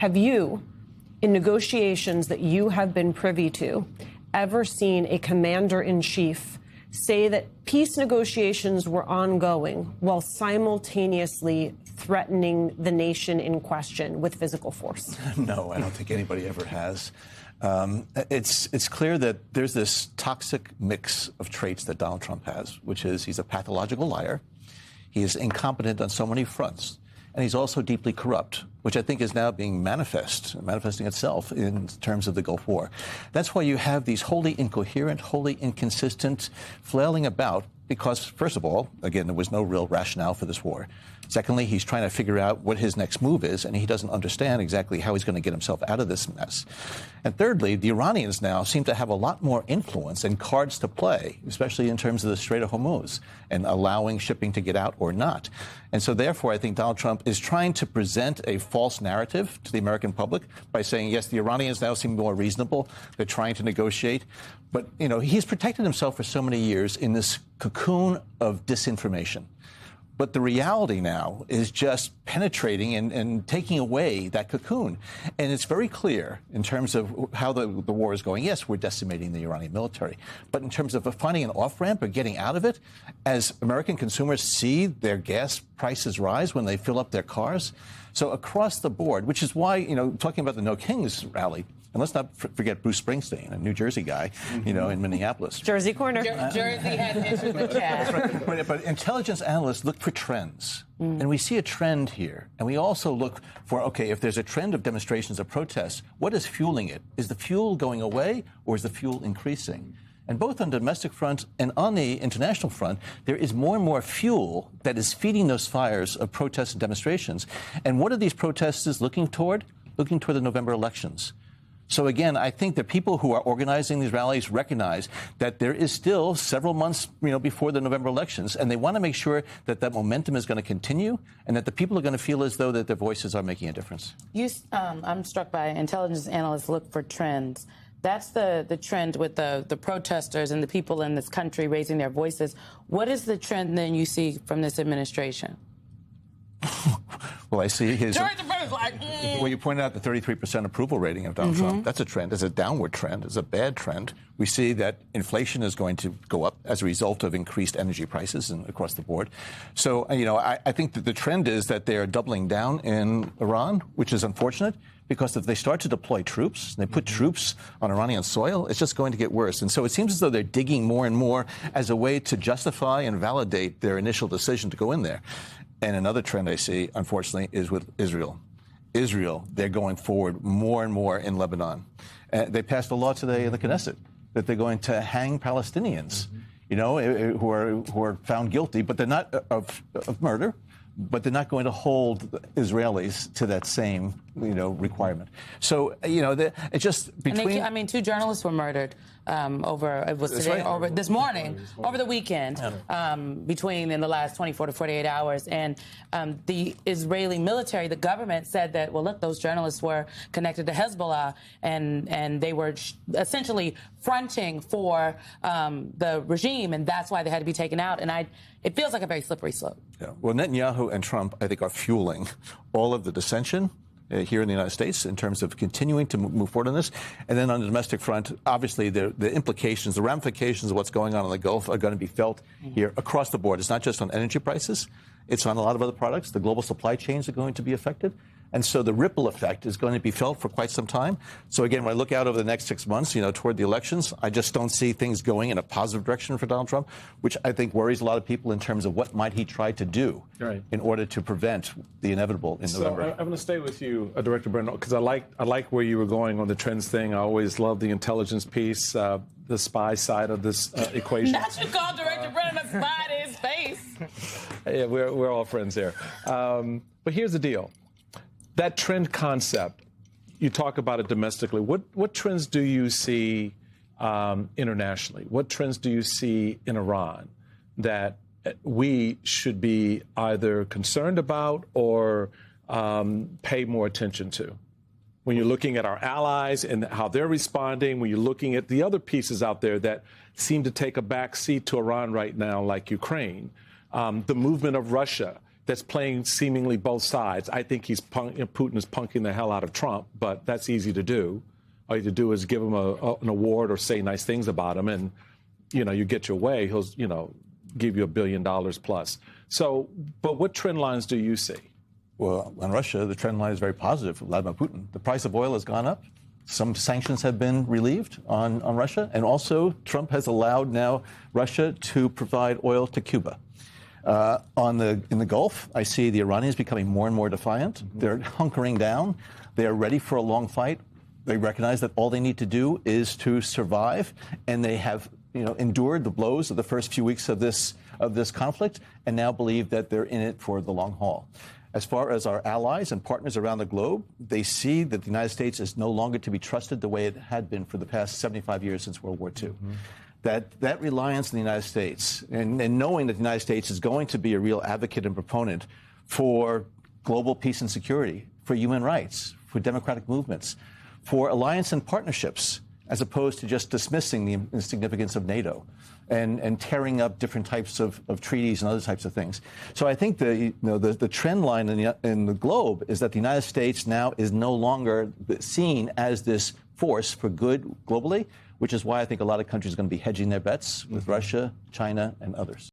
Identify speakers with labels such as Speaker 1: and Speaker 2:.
Speaker 1: Have you, in negotiations that you have been privy to, ever seen a commander-in-chief say that peace negotiations were ongoing while simultaneously threatening the nation in question with physical force?
Speaker 2: No, I don't think anybody ever has. It's clear that there's this toxic mix of traits that Donald Trump has, which is he's a pathological liar, he is incompetent on so many fronts, and he's also deeply corrupt, which I think is now being manifesting itself in terms of the Gulf War. That's why you have these wholly incoherent, wholly inconsistent flailing about because, first of all, again, there was no real rationale for this war. Secondly, he's trying to figure out what his next move is, and he doesn't understand exactly how he's going to get himself out of this mess. And thirdly, the Iranians now seem to have a lot more influence and cards to play, especially in terms of the Strait of Hormuz and allowing shipping to get out or not. And so, therefore, I think Donald Trump is trying to present a false narrative to the American public by saying, yes, the Iranians now seem more reasonable. They're trying to negotiate. But, you know, he's protected himself for so many years in this cocoon of disinformation. But the reality now is just penetrating and taking away that cocoon. And it's very clear in terms of how the war is going. Yes, we're decimating the Iranian military. But in terms of finding an off-ramp or getting out of it, as American consumers see their gas prices rise when they fill up their cars. So across the board, which is why, you know, talking about the No Kings rally, and let's not forget Bruce Springsteen, a New Jersey guy, you know, in Minneapolis.
Speaker 1: Jersey corner.
Speaker 3: Jersey has issues in the chat.
Speaker 2: But intelligence analysts look for trends. And we see a trend here. And we also look for, okay, if there's a trend of demonstrations or protests, what is fueling it? Is the fuel going away or is the fuel increasing? And both on the domestic front and on the international front, there is more and more fuel that is feeding those fires of protests and demonstrations. And what are these protesters looking toward? Looking toward the November elections. So, again, I think the people who are organizing these rallies recognize that there is still several months, you know, before the November elections, and they want to make sure that that momentum is going to continue and that the people are going to feel as though that their voices are making a difference.
Speaker 3: I'm struck by intelligence analysts look for trends. That's the trend with the protesters and the people in this country raising their voices. What is the trend then you see from this administration?
Speaker 2: Well, I see his.
Speaker 3: George Bush, like,
Speaker 2: Well, you pointed out the 33% approval rating of Donald Trump. That's a trend. It's a downward trend. It's a bad trend. We see that inflation is going to go up as a result of increased energy prices and across the board. So, you know, I think that the trend is that they are doubling down in Iran, which is unfortunate. Because if they start to deploy troops, and they put troops on Iranian soil, it's just going to get worse. And so it seems as though they're digging more and more as a way to justify and validate their initial decision to go in there. And another trend I see, unfortunately, is with Israel. Israel, they're going forward more and more in Lebanon. They passed a law today in the Knesset that they're going to hang Palestinians, you know, who are found guilty, but they're not of murder. But they're not going to hold Israelis to that same, you know, requirement. So, you know, it's just between.
Speaker 3: I mean, 2 journalists were murdered this morning, over the weekend, between in the last 24 to 48 hours. And the Israeli military, the government said that, well, look, those journalists were connected to Hezbollah and they were essentially fronting for the regime, and that's why they had to be taken out. And it feels like a very slippery slope.
Speaker 2: Yeah. Well, Netanyahu and Trump, I think, are fueling all of the dissension here in the United States in terms of continuing to move forward on this. And then on the domestic front, obviously, the implications, the ramifications of what's going on in the Gulf are going to be felt here across the board. It's not just on energy prices. It's on a lot of other products. The global supply chains are going to be affected. And so the ripple effect is going to be felt for quite some time. So, again, when I look out over the next 6 months, you know, toward the elections, I just don't see things going in a positive direction for Donald Trump, which I think worries a lot of people in terms of what might he try to do in order to prevent the inevitable in November.
Speaker 4: I'm going to stay with you, Director Brennan, because I like where you were going on the trends thing. I always love the intelligence piece, the spy side of this equation.
Speaker 3: Not you call Director Brennan a spy to his face.
Speaker 4: Yeah, we're all friends here. But here's the deal. That trend concept, you talk about it domestically. What trends do you see internationally? What trends do you see in Iran that we should be either concerned about or pay more attention to? When you're looking at our allies and how they're responding, when you're looking at the other pieces out there that seem to take a back seat to Iran right now, like Ukraine, the movement of Russia, that's playing seemingly both sides. I think Putin is punking the hell out of Trump, but that's easy to do. All you have to do is give him an award or say nice things about him, and you get your way. He'll give you $1 billion plus. So, but what trend lines do you see?
Speaker 2: Well, on Russia, the trend line is very positive for Vladimir Putin. The price of oil has gone up. Some sanctions have been relieved on Russia. And also, Trump has allowed now Russia to provide oil to Cuba. In the Gulf, I see the Iranians becoming more and more defiant. They're hunkering down. They are ready for a long fight. They recognize that all they need to do is to survive. And they have endured the blows of the first few weeks of this conflict and now believe that they're in it for the long haul. As far as our allies and partners around the globe, they see that the United States is no longer to be trusted the way it had been for the past 75 years since World War II. That reliance on the United States and knowing that the United States is going to be a real advocate and proponent for global peace and security, for human rights, for democratic movements, for alliance and partnerships, as opposed to just dismissing the insignificance of NATO and tearing up different types of treaties and other types of things. So I think the trend line in the globe is that the United States now is no longer seen as this force for good globally, which is why I think a lot of countries are going to be hedging their bets with Russia, China, and others.